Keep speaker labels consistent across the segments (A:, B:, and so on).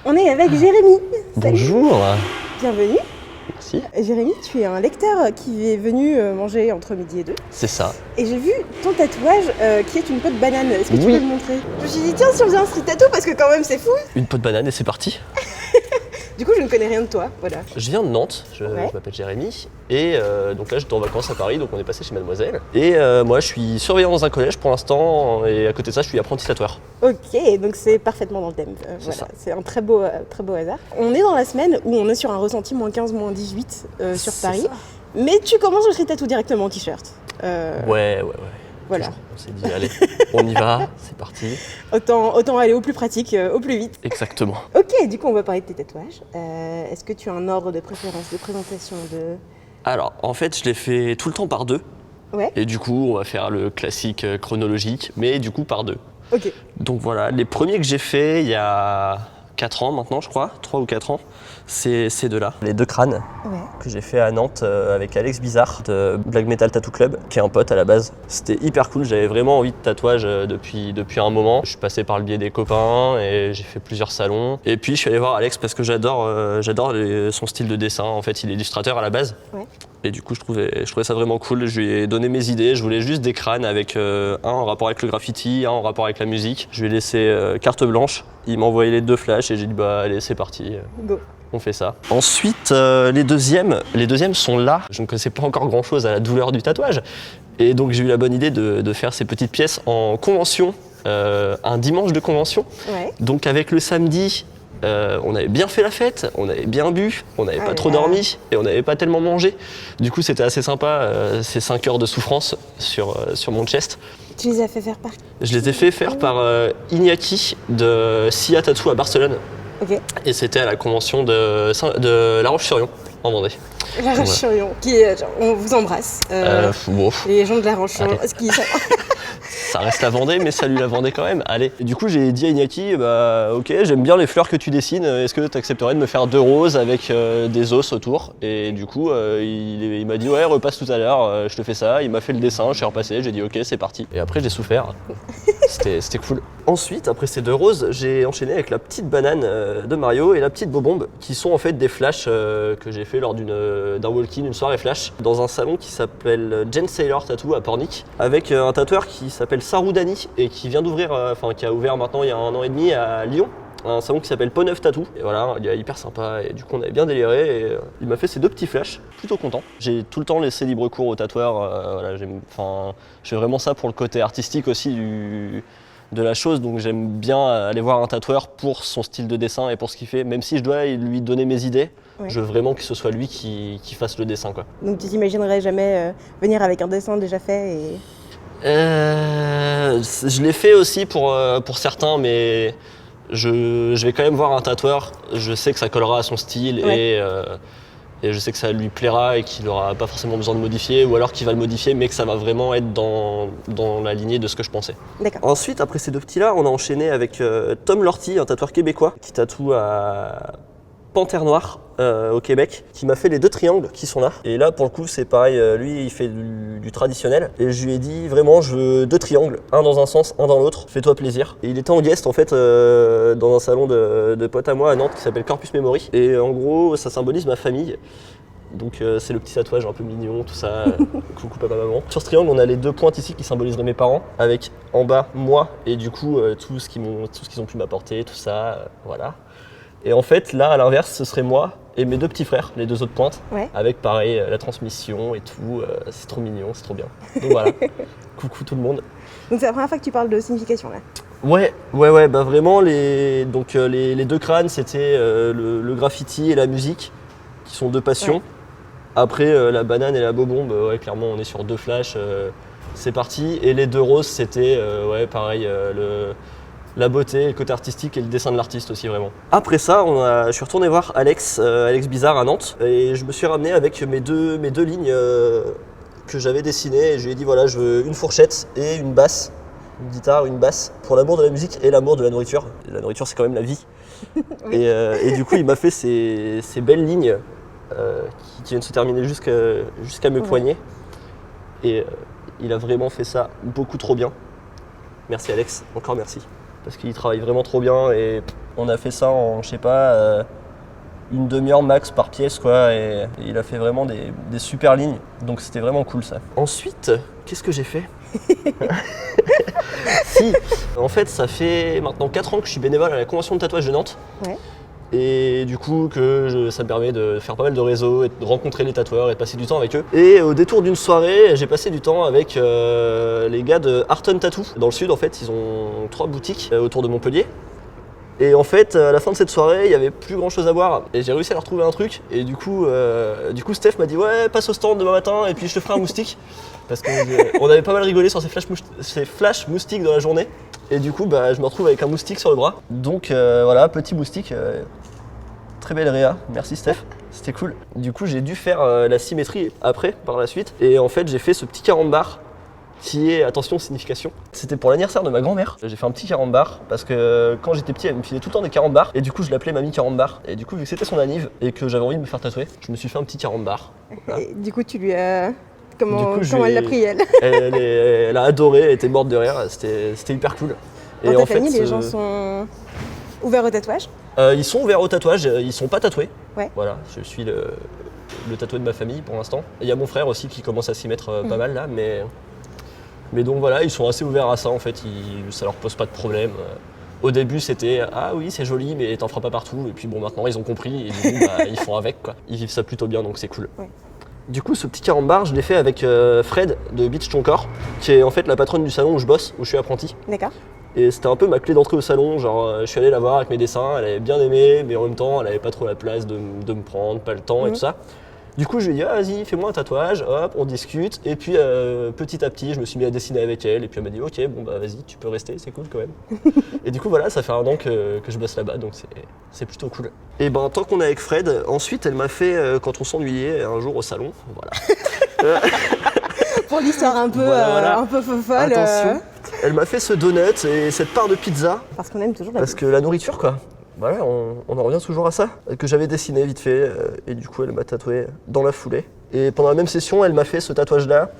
A: On est avec Jérémy. Salut.
B: Bonjour.
A: Bienvenue.
B: Merci.
A: Jérémy, tu es un lecteur qui est venu manger entre midi et 2.
B: C'est ça.
A: Et j'ai vu ton tatouage qui est une peau de banane. Est-ce que tu
B: Oui.
A: peux le montrer? Je me suis dit, tiens, si on faisait un street tattoo, parce que quand même c'est fou.
B: Une peau de banane et c'est parti.
A: Du coup, je ne connais rien de toi, voilà.
B: Je viens de Nantes, je m'appelle Jérémy. Et donc là, j'étais en vacances à Paris, donc on est passé chez Mademoiselle. Et moi, je suis surveillant dans un collège pour l'instant. Et à côté de ça, je suis apprenti tatoueur.
A: Ok, donc c'est parfaitement dans le thème.
B: Ça.
A: C'est un très beau hasard. On est dans la semaine où on est sur un ressenti -15, -18 sur Paris.
B: Ça.
A: Mais tu commences le street tattoo directement en t-shirt.
B: Ouais.
A: Voilà.
B: On s'est dit, allez, on y va, c'est parti.
A: Autant aller au plus pratique, au plus vite.
B: Exactement.
A: Ok, du coup on va parler de tes tatouages. Est-ce que tu as un ordre de préférence, de présentation de...
B: Alors, en fait, je l'ai fait tout le temps par deux.
A: Ouais.
B: Et du coup, on va faire le classique chronologique, mais du coup par deux.
A: Ok.
B: Donc voilà, les premiers que j'ai fait il y a 4 ans maintenant, je crois, 3 ou 4 ans, c'est ces deux-là. Les deux crânes
A: Ouais.
B: que j'ai fait à Nantes avec Alex Bizarre de Black Metal Tattoo Club, qui est un pote à la base. C'était hyper cool, j'avais vraiment envie de tatouage depuis un moment. Je suis passé par le biais des copains et j'ai fait plusieurs salons. Et puis je suis allé voir Alex parce que j'adore son style de dessin. En fait, il est illustrateur à la base.
A: Ouais.
B: Et du coup, je trouvais ça vraiment cool. Je lui ai donné mes idées. Je voulais juste des crânes avec un en rapport avec le graffiti, un en rapport avec la musique. Je lui ai laissé carte blanche. Il m'a envoyé les deux flashs et j'ai dit bah allez, c'est parti.
A: Go.
B: On fait ça. Ensuite, les deuxièmes sont là. Je ne connaissais pas encore grand chose à la douleur du tatouage. Et donc j'ai eu la bonne idée de faire ces petites pièces en convention, un dimanche de convention.
A: Ouais.
B: Donc avec le samedi, on avait bien fait la fête, on avait bien bu, on n'avait pas trop dormi et on n'avait pas tellement mangé. Du coup c'était assez sympa, ces 5 heures de souffrance sur mon chest.
A: Tu les as fait faire par...
B: Je les ai fait faire par Iñaki de Sia Tattoo à Barcelone.
A: Ok.
B: Et c'était à la convention de La Roche-sur-Yon, en Vendée.
A: La Roche-sur-Yon, qui est... on vous embrasse.
B: Bon,
A: Les gens de La Roche-sur-Yon.
B: ça reste la Vendée, mais salut la Vendée quand même. Allez. Et du coup, j'ai dit à Iñaki, bah ok, j'aime bien les fleurs que tu dessines. Est-ce que tu accepterais de me faire 2 roses avec des os autour? Et du coup, il m'a dit ouais, repasse tout à l'heure. Je te fais ça. Il m'a fait le dessin. Je suis repassé. J'ai dit ok, c'est parti. Et après, j'ai souffert. C'était cool. Ensuite, après ces 2 roses, j'ai enchaîné avec la petite banane de Mario et la petite bobombe, qui sont en fait des flashs que j'ai fait lors d'un walk-in, une soirée flash, dans un salon qui s'appelle Jen Sailor Tattoo à Pornic, avec un tatoueur qui s'appelle Saroudani et qui vient d'ouvrir, qui a ouvert maintenant il y a 1 an et demi à Lyon. Un salon qui s'appelle Peau Neuf Tattoo. Et voilà, il est hyper sympa et du coup on avait bien déliré et il m'a fait ces 2 petits flashs, plutôt content. J'ai tout le temps laissé libre cours au tatoueur, voilà, je fais vraiment ça pour le côté artistique aussi de la chose, donc j'aime bien aller voir un tatoueur pour son style de dessin et pour ce qu'il fait, même si je dois lui donner mes idées, je veux vraiment que ce soit lui qui fasse le dessin, quoi.
A: Donc tu t'imaginerais jamais venir avec un dessin déjà fait et...
B: Je l'ai fait aussi pour certains, mais je vais quand même voir un tatoueur, je sais que ça collera à son style et je sais que ça lui plaira et qu'il n'aura pas forcément besoin de modifier, ou alors qu'il va le modifier mais que ça va vraiment être dans la lignée de ce que je pensais.
A: D'accord.
B: Ensuite, après ces 2 petits-là, on a enchaîné avec Tom Lorty, un tatoueur québécois qui tatoue à Panthère Noire au Québec, qui m'a fait les 2 triangles qui sont là. Et là, pour le coup, c'est pareil, lui, il fait du traditionnel. Et je lui ai dit, vraiment, je veux 2 triangles, un dans un sens, un dans l'autre, fais-toi plaisir. Et il était en guest, en fait, dans un salon de potes à moi à Nantes qui s'appelle Corpus Memory. Et en gros, ça symbolise ma famille. Donc c'est le petit tatouage un peu mignon, tout ça, coucou papa maman. Sur ce triangle, on a les 2 pointes ici qui symboliseraient mes parents, avec en bas moi et du coup tout ce qu'ils ont pu m'apporter, tout ça, voilà. Et en fait là à l'inverse, ce serait moi et mes 2 petits frères, les 2 autres pointes, avec pareil la transmission et tout, c'est trop mignon, c'est trop bien. Donc voilà, coucou tout le monde.
A: Donc c'est la première fois que tu parles de signification là.
B: Ouais, bah vraiment les 2 crânes c'était le graffiti et la musique, qui sont 2 passions.
A: Ouais.
B: Après, la banane et la bobombe, clairement, on est sur 2 flashs, c'est parti. Et les 2 roses, c'était, pareil, la beauté, le côté artistique et le dessin de l'artiste aussi, vraiment. Après ça, je suis retourné voir Alex Bizarre à Nantes, et je me suis ramené avec mes deux lignes que j'avais dessinées. Et je lui ai dit, voilà, je veux une fourchette et une basse, une guitare, une basse, pour l'amour de la musique et l'amour de la nourriture. Et la nourriture, c'est quand même la vie. Oui. Et du coup, il m'a fait ces belles lignes qui viennent se terminer jusqu'à mes poignets. Et il a vraiment fait ça beaucoup trop bien. Merci Alex, encore merci. Parce qu'il travaille vraiment trop bien et On a fait ça en, je sais pas, une demi-heure max par pièce, quoi. Et il a fait vraiment des super lignes. Donc c'était vraiment cool, ça. Ensuite, qu'est-ce que j'ai fait? Si, en fait, ça fait maintenant 4 ans que je suis bénévole à la convention de tatouage de Nantes.
A: Ouais.
B: Et du coup, ça me permet de faire pas mal de réseaux et de rencontrer les tatoueurs et de passer du temps avec eux. Et au détour d'une soirée, j'ai passé du temps avec les gars de Art on Tattoo. Dans le sud, en fait, ils ont 3 boutiques autour de Montpellier. Et en fait, à la fin de cette soirée, il n'y avait plus grand chose à boire. Et j'ai réussi à leur trouver un truc. Et du coup Steph m'a dit ouais, passe au stand demain matin et puis je te ferai un moustique. Parce qu'on avait pas mal rigolé sur ces flash moustiques dans la journée. Et du coup, je me retrouve avec un moustique sur le bras. Donc voilà, petit moustique. Très belle réa, merci Steph, c'était cool. Du coup, j'ai dû faire la symétrie après, par la suite. Et en fait, j'ai fait ce petit carambar qui est, attention, signification. C'était pour l'anniversaire de ma grand-mère. J'ai fait un petit carambar parce que quand j'étais petit, elle me filait tout le temps des carambars. Et du coup, je l'appelais Mamie Carambar. Et du coup, vu que c'était son anniv et que j'avais envie de me faire tatouer, je me suis fait un petit carambar. Voilà.
A: Et du coup, tu lui as... Comment elle l'a pris, elle?
B: Elle a adoré, elle était morte de rire, c'était hyper cool.
A: Dans ta famille, les gens sont ouverts au tatouage?
B: Ils sont ouverts au tatouage, ils sont pas tatoués.
A: Ouais.
B: Voilà, je suis le tatoué de ma famille pour l'instant. Il y a mon frère aussi qui commence à s'y mettre pas mal là, mais donc voilà, ils sont assez ouverts à ça en fait, ça leur pose pas de problème. Au début c'était ah oui c'est joli mais t'en feras pas partout, et puis bon maintenant ils ont compris et du coup ils font avec quoi. Ils vivent ça plutôt bien donc c'est cool. Ouais. Du coup ce petit carambar je l'ai fait avec Fred de Beach Ton Corps, qui est en fait la patronne du salon où je bosse, où je suis apprenti.
A: D'accord.
B: Et c'était un peu ma clé d'entrée au salon, genre je suis allé la voir avec mes dessins, elle avait bien aimé, mais en même temps elle avait pas trop la place de me prendre, pas le temps et tout ça. Du coup je lui ai dit ah, vas-y fais-moi un tatouage, hop on discute, et puis petit à petit je me suis mis à dessiner avec elle, et puis elle m'a dit ok bon bah vas-y tu peux rester, c'est cool quand même. Et du coup voilà, ça fait 1 an que je bosse là-bas, donc c'est plutôt cool. Et ben tant qu'on est avec Fred, ensuite elle m'a fait quand on s'ennuyait un jour au salon, voilà.
A: Pour l'histoire un peu,
B: voilà.
A: Un peu folle.
B: Attention. Elle m'a fait ce donut et cette part de pizza.
A: Parce qu'on aime toujours la
B: Parce que la nourriture quoi. Voilà, on en revient toujours à ça. Que j'avais dessiné vite fait et du coup elle m'a tatoué dans la foulée. Et pendant la même session, elle m'a fait ce tatouage là,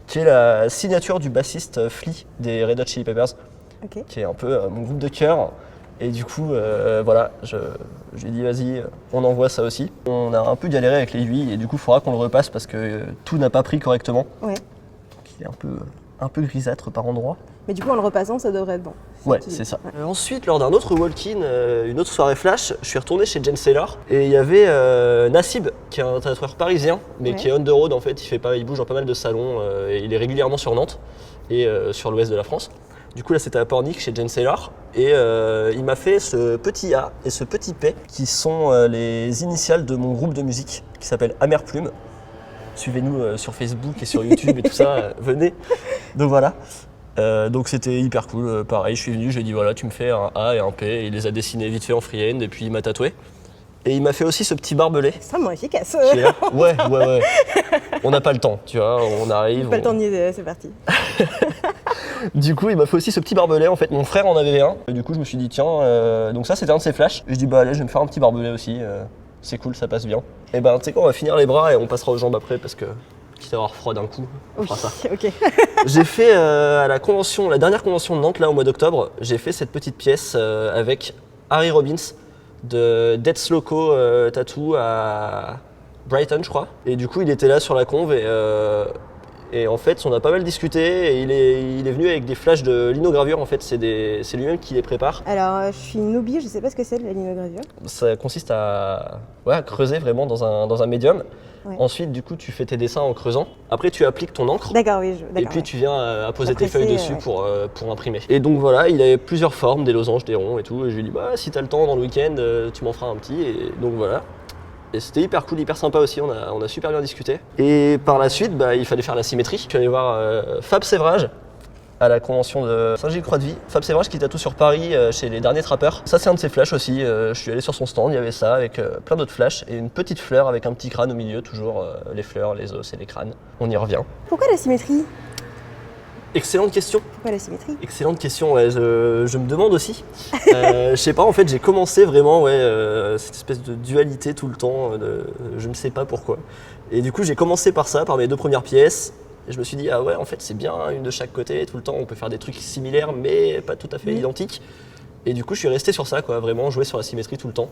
B: qui est la signature du bassiste Flea des Red Hot Chili Peppers, qui est un peu mon groupe de cœur. Et du coup, voilà, je lui ai dit vas-y, on envoie ça aussi. On a un peu galéré avec l'aiguille et du coup il faudra qu'on le repasse parce que tout n'a pas pris correctement. Ouais. Qui est un peu grisâtre par endroits.
A: Mais du coup, en le repassant, ça devrait être bon.
B: Ouais, c'est ça. Ouais. Ensuite, lors d'un autre walk-in, une autre soirée flash, je suis retourné chez Jen Saylor et il y avait Nassib, qui est un tatoueur parisien, mais qui est on the road en fait. Il bouge dans pas mal de salons et il est régulièrement sur Nantes et sur l'ouest de la France. Du coup, là, c'était à Pornic chez Jen Saylor et il m'a fait ce petit A et ce petit P qui sont les initiales de mon groupe de musique qui s'appelle Amère Plume. Suivez-nous sur Facebook et sur YouTube et tout ça, venez. Donc voilà. Donc c'était hyper cool, pareil, je suis venu, j'ai dit voilà tu me fais un A et un P, et il les a dessinés vite fait en freehand et puis il m'a tatoué. Et il m'a fait aussi ce petit barbelé.
A: Extrêmement efficace.
B: Qui est là. Ouais. On n'a pas le temps, tu vois, on arrive.
A: Pas le temps de niaiser, c'est parti.
B: Du coup il m'a fait aussi ce petit barbelé, en fait mon frère en avait un. Et du coup je me suis dit tiens, donc ça c'était un de ses flashs. Et je dis bah allez je vais me faire un petit barbelé aussi, c'est cool, ça passe bien. Et ben tu sais quoi, on va finir les bras et on passera aux jambes après parce que... quitte à avoir froid d'un coup, on fera ça.
A: Ok.
B: J'ai fait à la dernière convention de Nantes, là au mois d'octobre, j'ai fait cette petite pièce avec Harry Robbins de Death's Loco Tattoo à Brighton, je crois. Et du coup, il était là sur la conve et en fait, on a pas mal discuté et il est venu avec des flashs de linogravure. En fait, c'est lui-même qui les prépare.
A: Alors, je suis newbie, je sais pas ce que c'est de la linogravure.
B: Ça consiste à creuser vraiment dans un médium. Ouais. Ensuite, du coup, tu fais tes dessins en creusant. Après, tu appliques ton encre.
A: D'accord, oui.
B: Et puis, tu viens apposer tes feuilles dessus pour imprimer. Et donc, voilà, il avait plusieurs formes, des losanges, des ronds et tout. Et je lui ai dit, bah, si t'as le temps dans le week-end, tu m'en feras un petit. Et donc, voilà. Et c'était hyper cool, hyper sympa aussi. On a super bien discuté. Et par la suite, il fallait faire la symétrie. Je suis allé voir Fab Sévrage à la convention de Saint-Gilles-Croix-de-Vie. Fab Sévrage qui tatoue sur Paris chez les Derniers Trappeurs. Ça c'est un de ses flashs aussi, je suis allé sur son stand, il y avait ça avec plein d'autres flashs et une petite fleur avec un petit crâne au milieu, toujours les fleurs, les os et les crânes. On y revient.
A: Pourquoi la symétrie ?
B: Excellente question.
A: Pourquoi la symétrie ?
B: Excellente question, ouais, je me demande aussi. Je sais pas, en fait j'ai commencé vraiment cette espèce de dualité tout le temps, je ne sais pas pourquoi. Et du coup j'ai commencé par ça, par mes 2 premières pièces. Et je me suis dit, ah ouais, en fait, c'est bien une de chaque côté, tout le temps, on peut faire des trucs similaires, mais pas tout à fait identiques. Et du coup, je suis resté sur ça, quoi, vraiment jouer sur la symétrie tout le temps.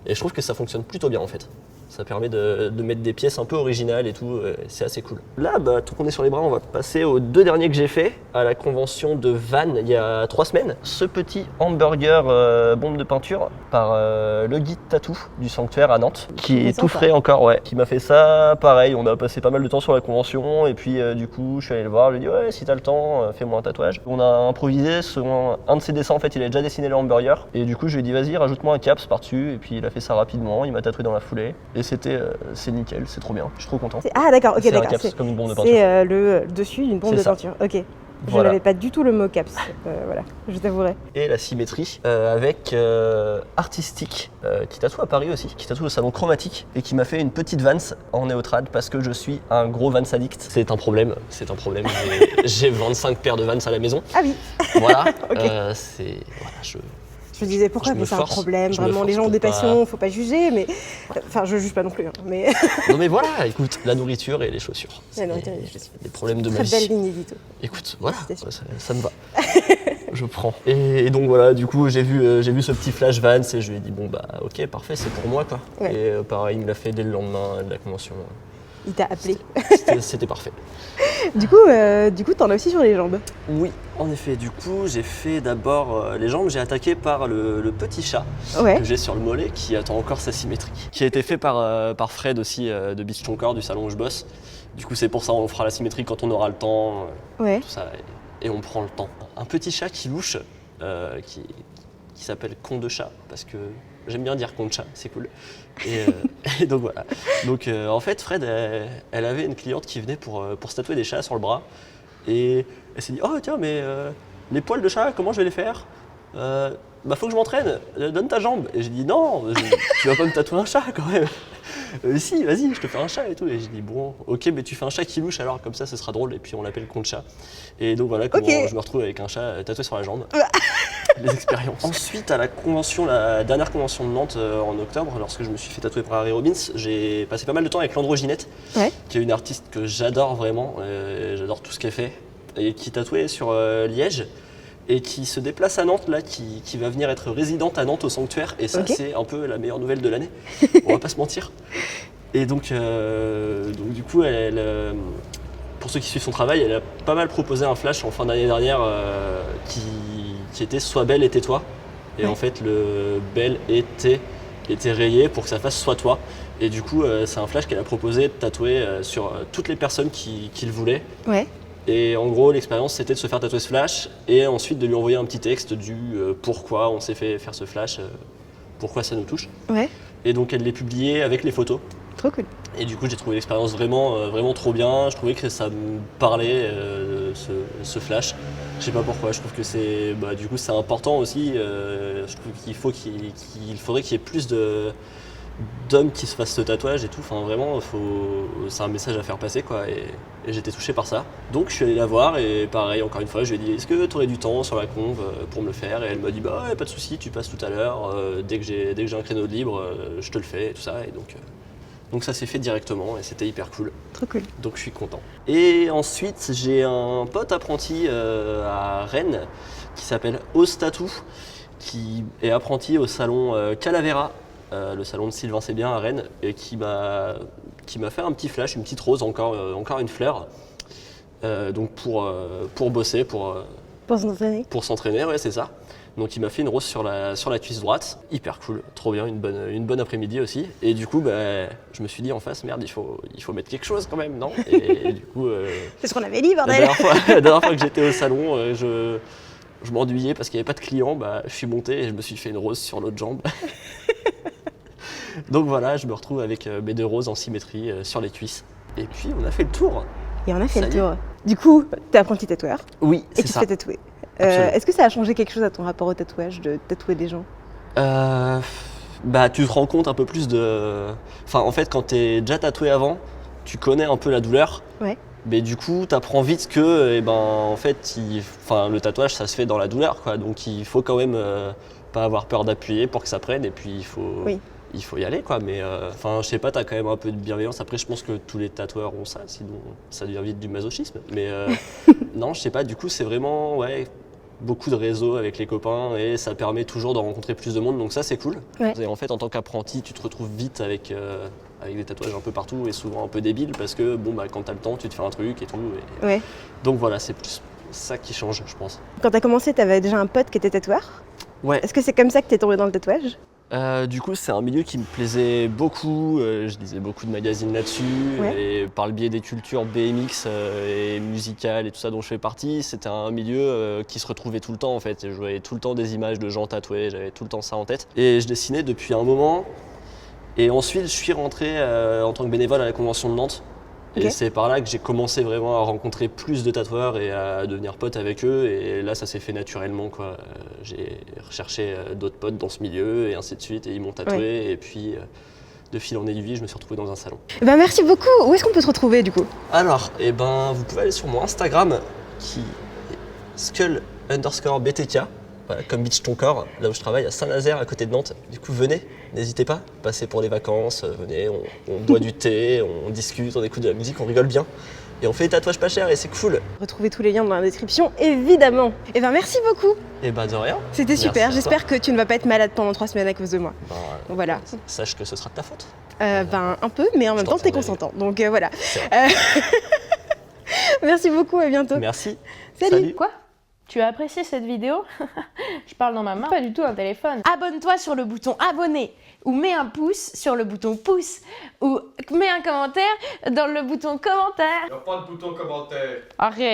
B: Et je trouve que ça fonctionne plutôt bien en fait. Ça permet de mettre des pièces un peu originales et tout, c'est assez cool. Là, tant qu'on est sur les bras, on va passer aux 2 derniers que j'ai fait à la convention de Vannes il y a 3 semaines. Ce petit hamburger bombe de peinture par le guide tatou du sanctuaire à Nantes, qui est tout frais encore, ouais. Qui m'a fait ça, pareil, on a passé pas mal de temps sur la convention et puis du coup, je suis allé le voir, je lui ai dit ouais, si t'as le temps, fais-moi un tatouage. On a improvisé selon un de ses dessins, en fait, il a déjà dessiné le hamburger et du coup, je lui ai dit vas-y, rajoute-moi un caps par-dessus et puis il a fait ça rapidement, il m'a tatoué dans la foulée. Et c'est nickel, c'est trop bien, je suis trop content.
A: Ah d'accord, ok, d'accord.
B: C'est un caps comme une bombe de peinture.
A: C'est le dessus d'une bombe de peinture, ok. Je n'avais pas du tout le mot caps, voilà, je t'avouerai.
B: Et la symétrie avec Artistique, qui tatoue à Paris aussi, qui tatoue au salon Chromatique et qui m'a fait une petite Vans en néotrad parce que je suis un gros Vans addict. C'est un problème. J'ai 25 paires de Vans à la maison.
A: Ah oui.
B: Voilà,
A: okay.
B: Je
A: me disais pourquoi c'est un problème, vraiment les gens ont des passions, faut pas juger, mais enfin je juge pas non plus, hein, mais
B: non mais voilà, écoute, la nourriture et les chaussures.
A: La nourriture et les chaussures.
B: Des problèmes de ma vie.
A: Très belle ligne édito.
B: Écoute, voilà, ça me va. Je prends. Et donc voilà, du coup j'ai vu ce petit flash Vans et je lui ai dit bon bah ok parfait, c'est pour moi quoi. Ouais. Et pareil, il me l'a fait dès le lendemain de la convention.
A: Il t'a appelé.
B: C'était parfait.
A: Du coup, t'en as aussi sur les jambes.
B: Oui, en effet. Du coup, j'ai fait d'abord les jambes. J'ai attaqué par le petit chat que j'ai sur le mollet qui attend encore sa symétrie. Qui a été fait par Fred aussi de Beach Ton Corps, du salon où je bosse. Du coup, c'est pour ça on fera la symétrie quand on aura le temps. Tout ça. Et on prend le temps. Un petit chat qui louche, qui s'appelle Con de chat, parce que j'aime bien dire con de chat, c'est cool. Et donc voilà. Donc en fait, Fred, elle avait une cliente qui venait pour se tatouer des chats sur le bras. Et elle s'est dit, oh tiens, mais les poils de chat, comment je vais les faire faut que je m'entraîne, donne ta jambe. Et j'ai dit, non, tu vas pas me tatouer un chat quand même. Si, vas-y, je te fais un chat et tout. Et j'ai dit, bon, ok, mais tu fais un chat qui louche alors, comme ça, ce sera drôle. Et puis on l'appelle con de chat. Et donc voilà comment je me retrouve avec un chat tatoué sur la jambe. Les expériences. Ensuite, à la dernière convention de Nantes en octobre, lorsque je me suis fait tatouer par Harry Robbins, j'ai passé pas mal de temps avec Landroginette, qui est une artiste que j'adore vraiment. J'adore tout ce qu'elle fait. Et qui tatouait sur Liège. Et qui se déplace à Nantes, là, qui va venir être résidente à Nantes au sanctuaire. Et ça, c'est un peu la meilleure nouvelle de l'année. On va pas se mentir. Et donc du coup, pour ceux qui suivent son travail, elle a pas mal proposé un flash en fin d'année dernière qui était « Sois belle et tais-toi ». Et en fait, le « belle et tais » était rayé pour que ça fasse « Sois toi ». Et du coup, c'est un flash qu'elle a proposé de tatouer sur toutes les personnes qui le voulaient. Ouais. Et en gros, l'expérience, c'était de se faire tatouer ce flash et ensuite de lui envoyer un petit texte du pourquoi on s'est fait faire ce flash, pourquoi ça nous touche. Ouais. Et donc, elle l'est publié avec les photos.
A: Trop cool.
B: Et du coup, j'ai trouvé l'expérience vraiment trop bien. Je trouvais que ça me parlait, ce flash. Je sais pas pourquoi, je trouve que c'est du coup, c'est important aussi. Je trouve qu'il faudrait qu'il y ait plus d'hommes qui se fassent ce tatouage et tout, enfin vraiment c'est un message à faire passer quoi et j'étais touché par ça. Donc je suis allé la voir et pareil encore une fois je lui ai dit est-ce que tu aurais du temps sur la conve pour me le faire et elle m'a dit bah ouais, pas de souci, tu passes tout à l'heure, dès que j'ai un créneau de libre je te le fais et tout ça et donc ça s'est fait directement et c'était hyper cool.
A: Trop cool.
B: Donc je suis content. Et ensuite j'ai un pote apprenti à Rennes qui s'appelle Ose Tattoo qui est apprenti au salon Calavera. Le salon de Sylvain C'est Bien à Rennes et qui m'a fait un petit flash, une petite rose, encore une fleur donc pour bosser, pour s'entraîner, ouais c'est ça. Donc il m'a fait une rose sur la cuisse droite, hyper cool, trop bien, une bonne après-midi aussi. Et du coup je me suis dit en face merde il faut mettre quelque chose quand même, non et du coup
A: c'est ce qu'on avait dit bordel.
B: La dernière fois que j'étais au salon je m'ennuyais parce qu'il n'y avait pas de clients, je suis monté et je me suis fait une rose sur l'autre jambe. Donc voilà, je me retrouve avec mes 2 roses en symétrie sur les cuisses. Et puis on a fait le tour.
A: Et on a fait le tour. Du coup, t'es apprenti tatoueur.
B: Oui, c'est ça.
A: Et tu te fais tatouer. Est-ce que ça a changé quelque chose à ton rapport au tatouage, de tatouer des gens ?
B: Tu te rends compte un peu plus de... Enfin en fait quand t'es déjà tatoué avant, tu connais un peu la douleur. Ouais. Mais du coup, t'apprends vite que en fait, le tatouage ça se fait dans la douleur quoi. Donc il faut quand même pas avoir peur d'appuyer pour que ça prenne et puis il faut y aller quoi, mais je sais pas, t'as quand même un peu de bienveillance. Après je pense que tous les tatoueurs ont ça, sinon ça devient vite du masochisme, mais non je sais pas, du coup c'est vraiment beaucoup de réseaux avec les copains et ça permet toujours de rencontrer plus de monde, donc ça c'est cool.
A: Ouais.
B: Et en fait, en tant qu'apprenti, tu te retrouves vite avec des tatouages un peu partout et souvent un peu débiles parce que bon, bah, quand t'as le temps, tu te fais un truc et tout. Et...
A: Ouais.
B: Donc voilà, c'est plus ça qui change, je pense.
A: Quand t'as commencé, t'avais déjà un pote qui était tatoueur.
B: Ouais.
A: Est-ce que c'est comme ça que t'es tombé dans le tatouage?
B: Du coup, c'est un milieu qui me plaisait beaucoup. Je lisais beaucoup de magazines là-dessus.
A: Ouais.
B: Et par le biais des cultures BMX et musicales et tout ça dont je fais partie, c'était un milieu qui se retrouvait tout le temps en fait. Je voyais tout le temps des images de gens tatoués, j'avais tout le temps ça en tête. Et je dessinais depuis un moment. Et ensuite, je suis rentré en tant que bénévole à la Convention de Nantes. Et
A: Ok.
B: c'est par là que j'ai commencé vraiment à rencontrer plus de tatoueurs et à devenir pote avec eux. Et là, ça s'est fait naturellement, quoi. J'ai recherché d'autres potes dans ce milieu et ainsi de suite. Et ils m'ont tatoué.
A: Ouais.
B: Et puis, de fil en aiguille, je me suis retrouvé dans un salon.
A: Ben merci beaucoup. Où est-ce qu'on peut te retrouver du coup?
B: Alors, vous pouvez aller sur mon Instagram qui est skull_BTK. Voilà, comme Beach Ton Corps, là où je travaille à Saint-Nazaire, à côté de Nantes. Du coup, venez, n'hésitez pas, passez pour les vacances, venez, on boit du thé, on discute, on écoute de la musique, on rigole bien. Et on fait des tatouages pas chers et c'est cool.
A: Retrouvez tous les liens dans la description, évidemment. Et ben merci beaucoup.
B: Et bah de rien.
A: C'était
B: Merci
A: super.
B: à toi.
A: J'espère que tu ne vas pas être malade pendant 3 semaines à cause de moi.
B: Ben,
A: Voilà.
B: sache que ce sera de ta faute.
A: Ben un peu, mais en même temps t'es
B: t'entendais.
A: consentant. Donc voilà.
B: C'est vrai.
A: Merci beaucoup, à bientôt.
B: Merci.
A: Salut.
C: Quoi? Tu as apprécié cette vidéo? Je parle dans ma main, pas du tout un téléphone. Abonne-toi sur le bouton abonner ou mets un pouce sur le bouton pouce ou mets un commentaire dans le bouton commentaire.
D: Y a pas de bouton commentaire.
C: Arrête.